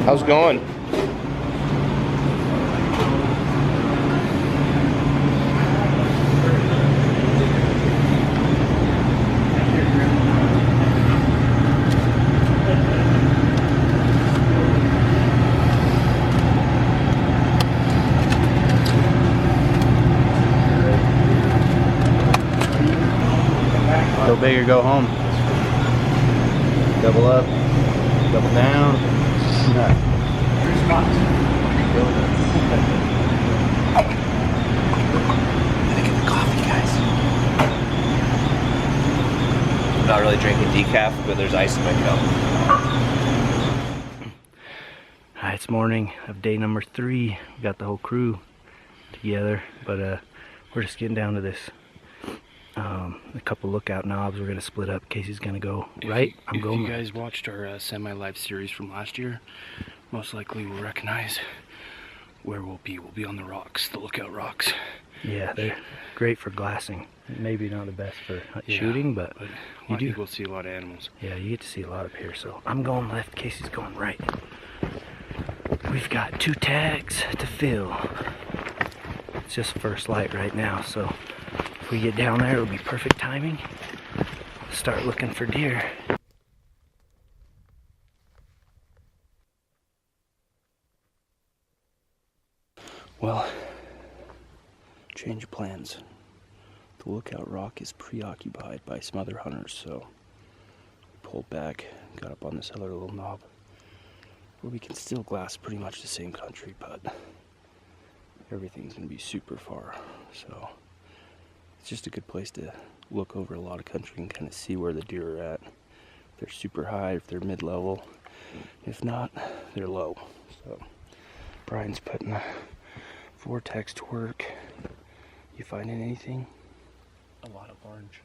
How's it going? Go big or go home. Double up, double down. Gotta get the coffee, guys. I'm not really drinking decaf, but there's ice in my cup. Alright, it's morning of day number 3. We got the whole crew together, but we're just getting down to this. A couple lookout knobs. We're gonna split up. Casey's gonna go right. I'm going. If you guys watched our semi-live series from last year, most likely will recognize where we'll be. We'll be on the rocks, the lookout rocks. Yeah, they're great for glassing. Maybe not the best for shooting, but I think we'll see a lot of animals. Yeah, you get to see a lot up here. So I'm going left. Casey's going right. We've got 2 tags to fill. It's just first light right now, so if we get down there, it'll be perfect timing. Start looking for deer. Well, change of plans. The lookout rock is preoccupied by some other hunters, so pulled back, got up on this other little knob where we can still glass pretty much the same country, but everything's gonna be super far. So it's just a good place to look over a lot of country and kind of see where the deer are at. If they're super high, if they're mid-level. If not, they're low. So Brian's putting the vortex to work. You finding anything? A lot of orange.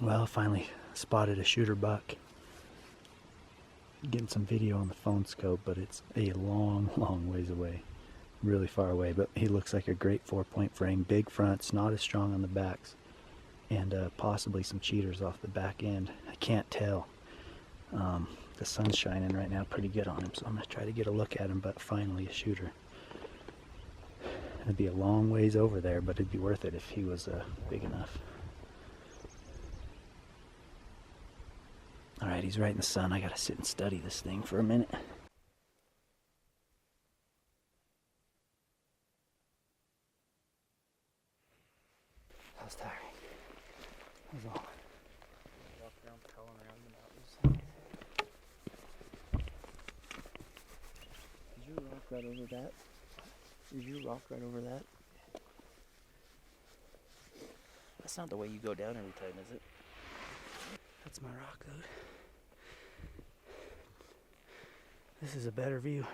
Well, finally spotted a shooter buck. Getting some video on the phone scope, but it's a long ways away. Really far away, but he looks like a great 4-point frame. Big fronts, not as strong on the backs, and possibly some cheaters off the back end. I can't tell. The sun's shining right now pretty good on him, so I'm going to try to get a look at him, but finally a shooter. It'd be a long ways over there, but it'd be worth it if he was big enough. Alright, he's right in the sun. I gotta sit and study this thing for a minute. How's tiring? How's all? Walk around prowling around the mountains. Did you rock right over that? Did you rock right over that? That's not the way you go down every time, is it? That's my rock, though. This is a better view.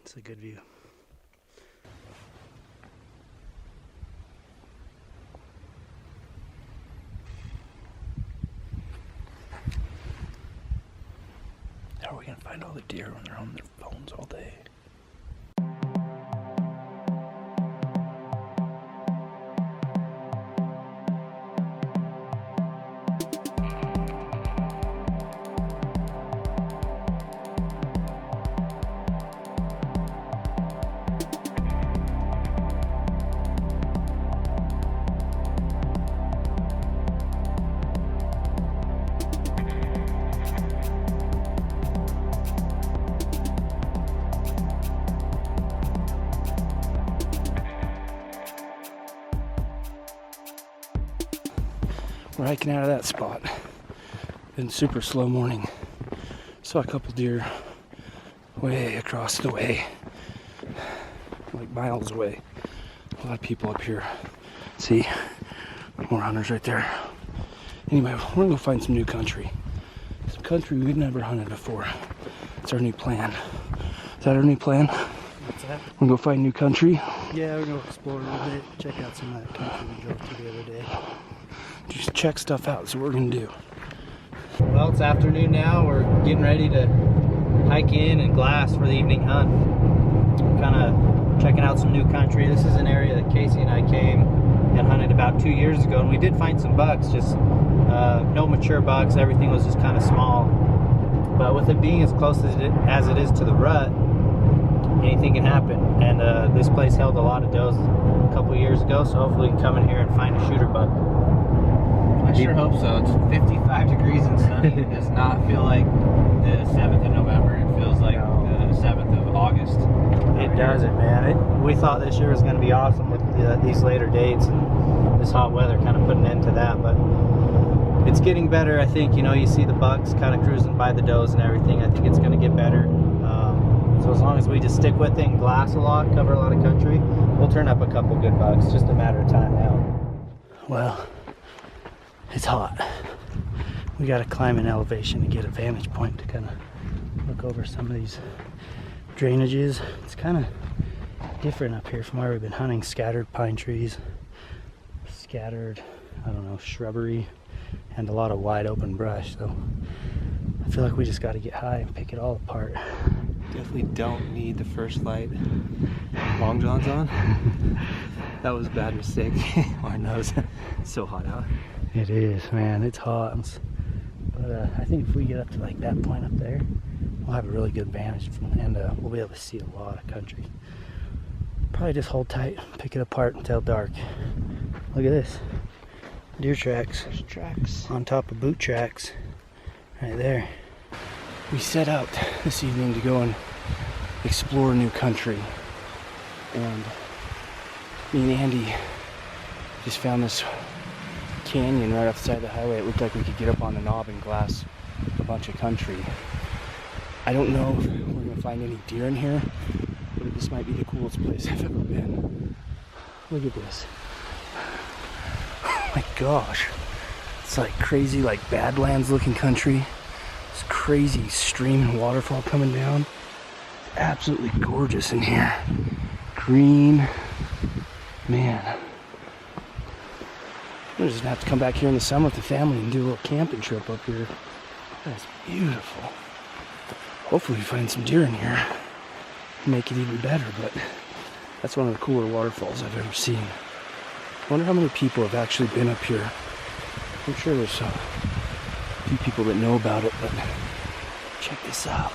It's a good view. How are we gonna find all the deer when they're on their phones all day? We're hiking out of that spot. Been super slow morning. Saw a couple deer way across the way, like miles away. A lot of people up here. See, more hunters right there. Anyway, we're gonna go find some new country. Some country we've never hunted before. It's our new plan. Is that our new plan? What's that? We're gonna go find new country. Yeah, we're gonna explore a little bit, check out some of that country we drove to the other day. Just check stuff out. That's what we're gonna do. Well, it's afternoon now. We're getting ready to hike in and glass for the evening hunt. Kind of checking out some new country. This is an area that Casey and I came and hunted about 2 years ago, and we did find some bucks, just no mature bucks. Everything was just kind of small. But with it being as close as it is to the rut, anything can happen. And this place held a lot of does a couple years ago, so hopefully we can come in here and find a shooter buck. I sure hope so. It's 55 degrees and sunny. It does not feel like the 7th of November. It feels like the 7th of August. It doesn't, man. We thought this year was going to be awesome with these later dates, and this hot weather kind of put an end to that. But it's getting better, I think. You know, you see the bucks kind of cruising by the does and everything. I think it's going to get better. So as long as we just stick with it and glass a lot, cover a lot of country, we'll turn up a couple good bucks. Just a matter of time now. Well, it's hot. We got to climb an elevation to get a vantage point to kind of look over some of these drainages. It's kind of different up here from where we've been hunting. Scattered pine trees, scattered, I don't know, shrubbery, and a lot of wide open brush. So I feel like we just got to get high and pick it all apart. Definitely don't need the first light long johns on. That was a bad mistake. Lord knows. It's so hot out. It is, man. It's hot. But I think if we get up to like that point up there, we'll have a really good vantage, and we'll be able to see a lot of country. Probably just hold tight, pick it apart until dark. Look at this. Deer tracks. There's tracks. On top of boot tracks. Right there. We set out this evening to go and explore new country. And me and Andy just found this canyon right off the side of the highway. It looked like we could get up on the knob and glass a bunch of country. I don't know if we're gonna find any deer in here, but this might be the coolest place I've ever been. Look at this. Oh my gosh. It's like crazy, like Badlands looking country. This crazy stream and waterfall coming down. Absolutely gorgeous in here. Green. Man. We're just gonna have to come back here in the summer with the family and do a little camping trip up here. That's beautiful. Hopefully we find some deer in here. Make it even better, but that's one of the cooler waterfalls I've ever seen. I wonder how many people have actually been up here. I'm sure there's a few people that know about it, but check this out.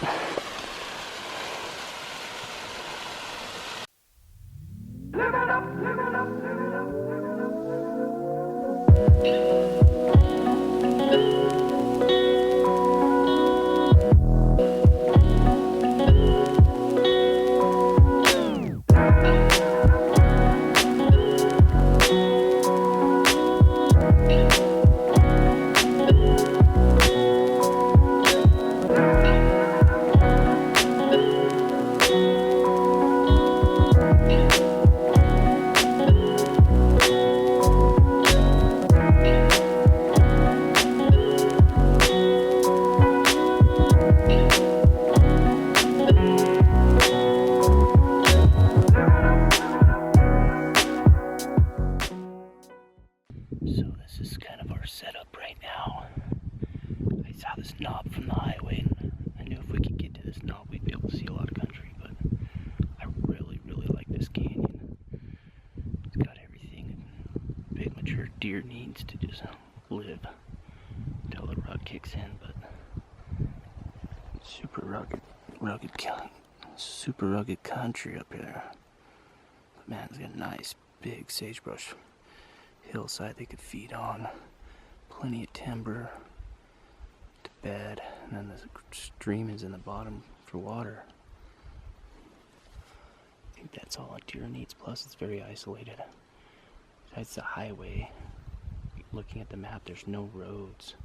So this is kind of our setup right now. I saw this knob from the highway, and I knew if we could get to this knob we'd be able to see a lot of country, but I really, really like this canyon. It's got everything a big mature deer needs to just live until the rut kicks in, but super rugged country up here. But man, it's got a nice big sagebrush hillside they could feed on, plenty of timber to bed, and then the stream is in the bottom for water. I think that's all a deer needs, plus it's very isolated. Besides the highway, looking at the map, there's no roads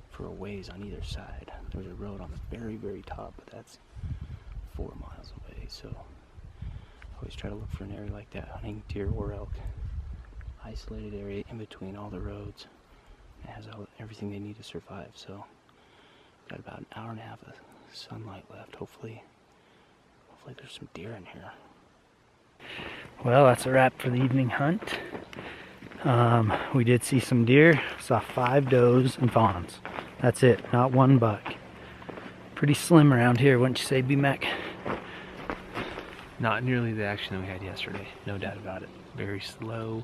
for a ways on either side. There's a road on the very, very top, but that's 4 miles away, so I always try to look for an area like that, hunting deer or elk. Isolated area in between all the roads. It has everything they need to survive, so got about an hour and a half of sunlight left. Hopefully there's some deer in here. Well, that's a wrap for the evening hunt. We did see some deer. Saw 5 does and fawns. That's it, not one buck. Pretty pretty slim around here, wouldn't you say, B-Mac? Not nearly the action that we had yesterday, no doubt about it. Very slow.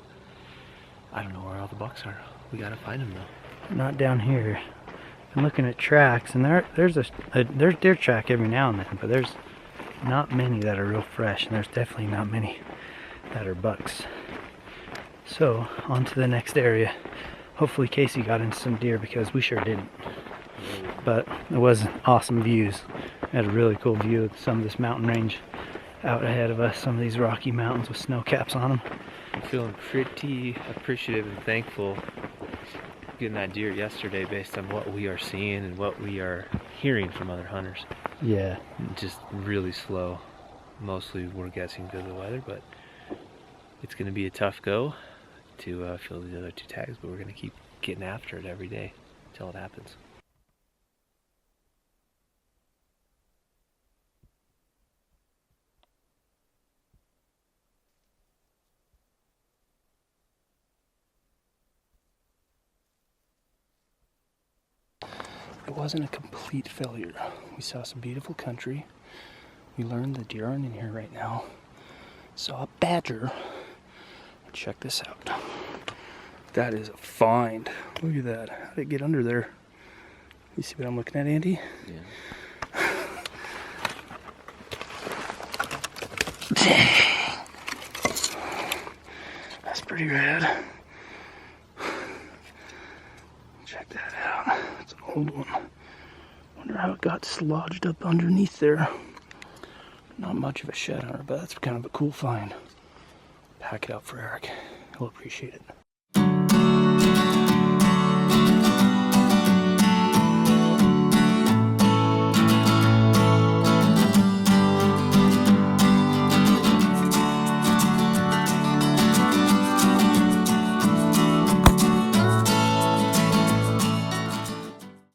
I don't know where all the bucks are. We gotta find them though. Not down here. I'm looking at tracks, and there's deer track every now and then, but there's not many that are real fresh, and there's definitely not many that are bucks. So, on to the next area. Hopefully Casey got into some deer, because we sure didn't. But it was awesome views. We had a really cool view of some of this mountain range out ahead of us, some of these rocky mountains with snow caps on them. I'm feeling pretty appreciative and thankful getting that deer yesterday based on what we are seeing and what we are hearing from other hunters. Yeah. Just really slow. Mostly we're guessing because of the weather, but it's going to be a tough go to fill these other 2 tags, but we're going to keep getting after it every day until it happens. It wasn't a complete failure. We saw some beautiful country. We learned the deer aren't in here right now. Saw a badger. Check this out. That is a find. Look at that. How did it get under there? You see what I'm looking at, Andy? Yeah. That's pretty rad. Check that out. It's an old one. Wonder how it got slodged up underneath there. Not much of a shed hunter, but that's kind of a cool find. Pack it out for Eric. He'll appreciate it.